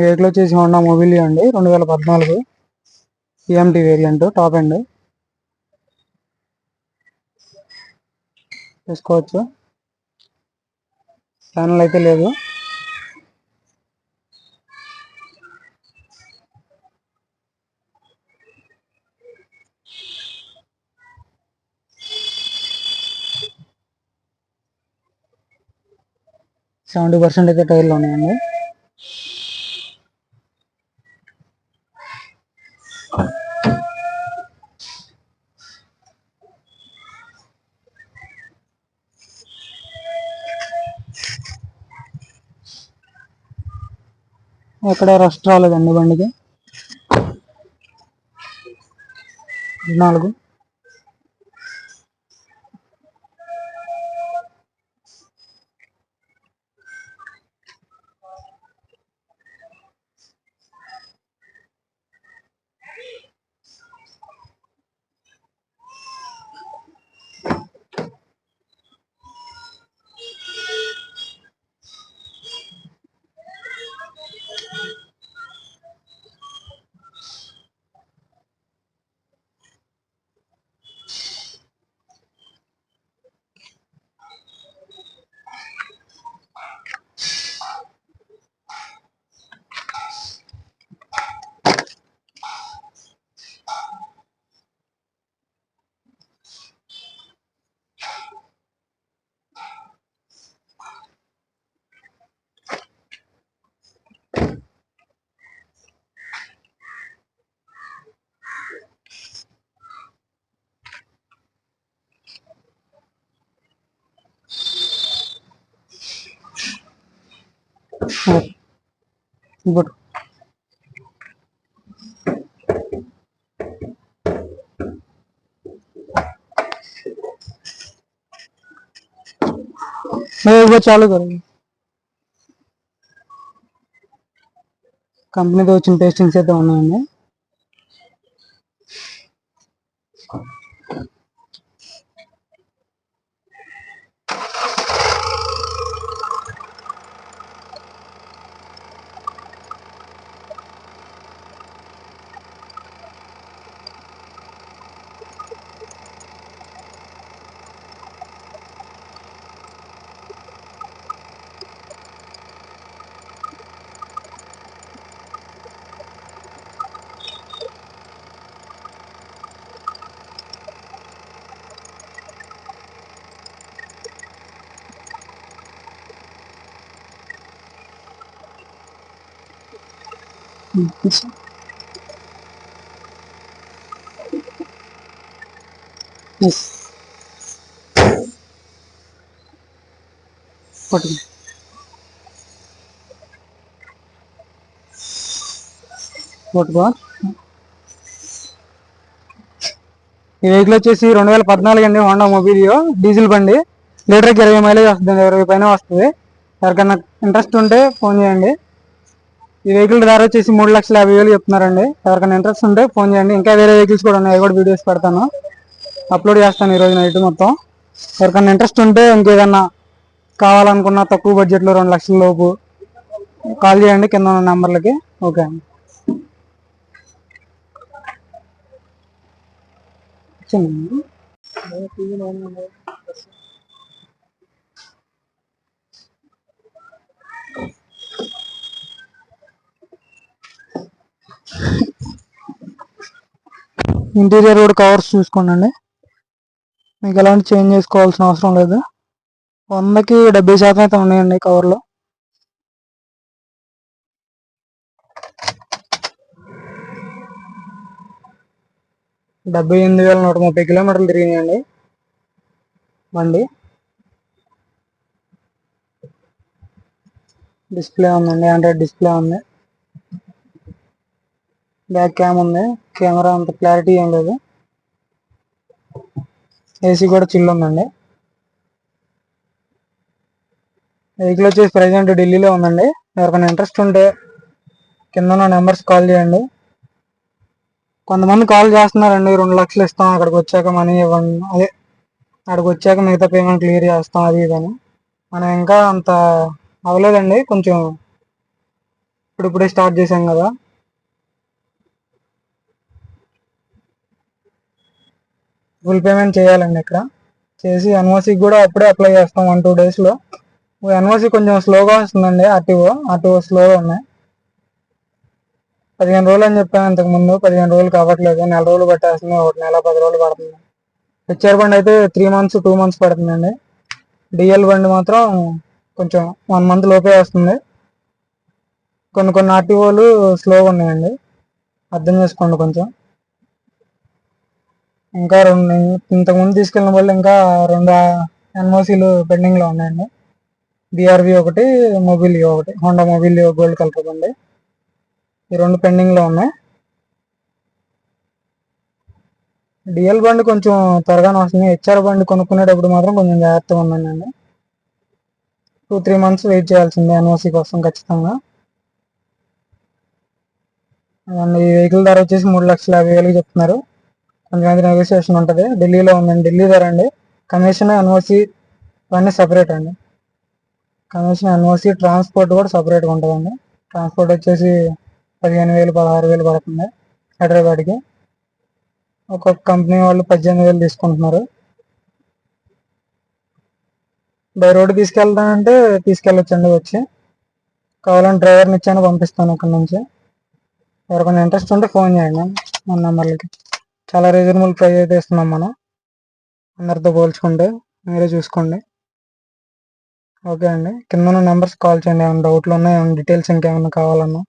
Vehicle వచ్చేసి Honda Mobilio అండి, 2014 EMT variant, top end చూసుకోవచ్చు. ఛానల్ అయితే లేదు. %70 అయితే టైర్లు ఉన్నాయండి. ఎక్కడ రస్ట్ రాలేదండి బండికి. 4 ఇప్పుడు చాలు కదా. కంపెనీతో వచ్చిన టెస్టింగ్స్ అయితే ఉన్నాయండి. పట్టుకో. ఈ వెహికల్ వచ్చేసి 2014 అండి, హోండా మొబిలియో, డీజిల్ బండి, లీటర్కి 20 మైలేజ్ వస్తుంది, 20 పైన వస్తుంది. ఎవరికైనా ఇంట్రెస్ట్ ఉంటే ఫోన్ చేయండి. ఈ వెహికల్ ధర వచ్చేసి 3,50,000 చెప్తున్నారండి. ఎవరికైనా ఇంట్రెస్ట్ ఉంటే ఫోన్ చేయండి. ఇంకా వేరే వెహికల్స్ కూడా ఉన్నాయి, కూడా వీడియోస్ పెడతాను, అప్లోడ్ చేస్తాను ఈరోజు నైట్ మొత్తం. ఎవరికైనా ఇంట్రెస్ట్ ఉంటే ఇంకేదన్నా కావాలనుకున్నా తక్కువ బడ్జెట్లో 2 లక్షల లోపు కాల్ చేయండి కింద ఉన్న నెంబర్లకి. ఓకే అండి. ఇంటీరియర్ రోడ్ కవర్స్ చూసుకోండి, మీకు ఎలాంటి చేంజ్ చేసుకోవాల్సిన అవసరం లేదు. 100కి 70% అయితే ఉన్నాయండి కవర్లో. $78,130 తిరిగినాయండి బండి. డిస్ప్లే ఉందండి, ఆండ్రాయిడ్ డిస్ప్లే ఉంది, బ్యాక్ క్యామ్ ఉంది, కెమెరా అంత క్లారిటీ ఏం లేదు, ఏసీ కూడా చిల్ ఉందండి. వెహికల్ వచ్చేసి ప్రజెంట్ ఢిల్లీలో ఉందండి. ఎవరికైనా ఇంట్రెస్ట్ ఉంటే కింద ఉన్న నెంబర్స్ కాల్ చేయండి. కొంతమంది కాల్ చేస్తున్నారండి, 2 లక్షలు ఇస్తాం, అక్కడికి వచ్చాక మనీ ఇవ్వండి, అదే అక్కడికి వచ్చాక మిగతా పేమెంట్ క్లియర్ చేస్తాం, అది ఇదని. మనం ఇంకా అంత అవ్వలేదండి, కొంచెం ఇప్పుడే స్టార్ట్ చేశాం కదా. ఫుల్ పేమెంట్ చేయాలండి ఇక్కడ. చేసి ఎన్ఓసికి కూడా అప్పుడే అప్లై చేస్తాం 1-2 డేస్లో. ఎన్ఓసి కొంచెం స్లోగా వస్తుందండి. ఆర్టీఓ స్లోగా ఉన్నాయి. 15 రోజులు అని చెప్పాను ఇంతకుముందు. 15 రోజులు కావట్లేదు, 4 రోజులు పట్టేస్తుంది, 1 నెల 10 రోజులు పడుతుంది. హెచ్ఆర్ బండి అయితే 3 months 2 months పడుతుందండి. డిఎల్ బండి మాత్రం కొంచెం 1 month లోపే వస్తుంది. కొన్ని ఆర్టీఓలు స్లోగా ఉన్నాయండి, అర్థం చేసుకోండి కొంచెం. ఇంకా ఇంతకుముందు తీసుకెళ్ళిన వాళ్ళు ఇంకా 2 ఎన్ఓసీలు పెండింగ్లో ఉన్నాయండి. బీఆర్వి ఒకటి, మొబిలియో ఒకటి, హోండా మొబిలియో గోల్డ్ కలర్ బండి. ఈ 2 పెండింగ్లో ఉన్నాయి. డిఎల్ బండి కొంచెం త్వరగానే వస్తుంది. హెచ్ఆర్ బండి కొనుక్కునేటప్పుడు మాత్రం కొంచెం జాగ్రత్తగా ఉందండి. 2-3 months వెయిట్ చేయాల్సిందే ఎన్ఓసి కోసం ఖచ్చితంగా. ఈ వెహికల్ ధర వచ్చేసి 3,50,000 చెప్తున్నారు. కొంచెం నెగోసియేషన్ ఉంటుంది. ఢిల్లీలో ఉందండి, ఢిల్లీ ధర అండి. కమిషన్, ఎన్ఓసి ఇవన్నీ సపరేట్ అండి. కమిషన్, ఎన్ఓసి, ట్రాన్స్పోర్ట్ కూడా సపరేట్గా ఉంటుందండి. ట్రాన్స్పోర్ట్ వచ్చేసి 15,000 16,000 పడుతుంది హైదరాబాద్కి. ఒక్కొక్క కంపెనీ వాళ్ళు 18,000 తీసుకుంటున్నారు. బై రోడ్డు తీసుకెళ్తానంటే తీసుకెళ్ళొచ్చండి వచ్చి. కావాలంటే డ్రైవర్ని ఇచ్చాను, పంపిస్తాను ఇక్కడ నుంచి. ఎవరికైనా ఇంట్రెస్ట్ ఉంటే ఫోన్ చేయండి మన నెంబర్లకి. చాలా రీజనబుల్ ప్రైస్ అయితే ఇస్తున్నాం మనం అందరితో పోల్చుకుంటే. మీరే చూసుకోండి. ఓకే అండి, కింద ఉన్న నెంబర్స్ కాల్ చేయండి ఏమైనా డౌట్లు ఉన్నాయి, ఏమైనా డీటెయిల్స్ ఇంకేమైనా కావాలన్నా.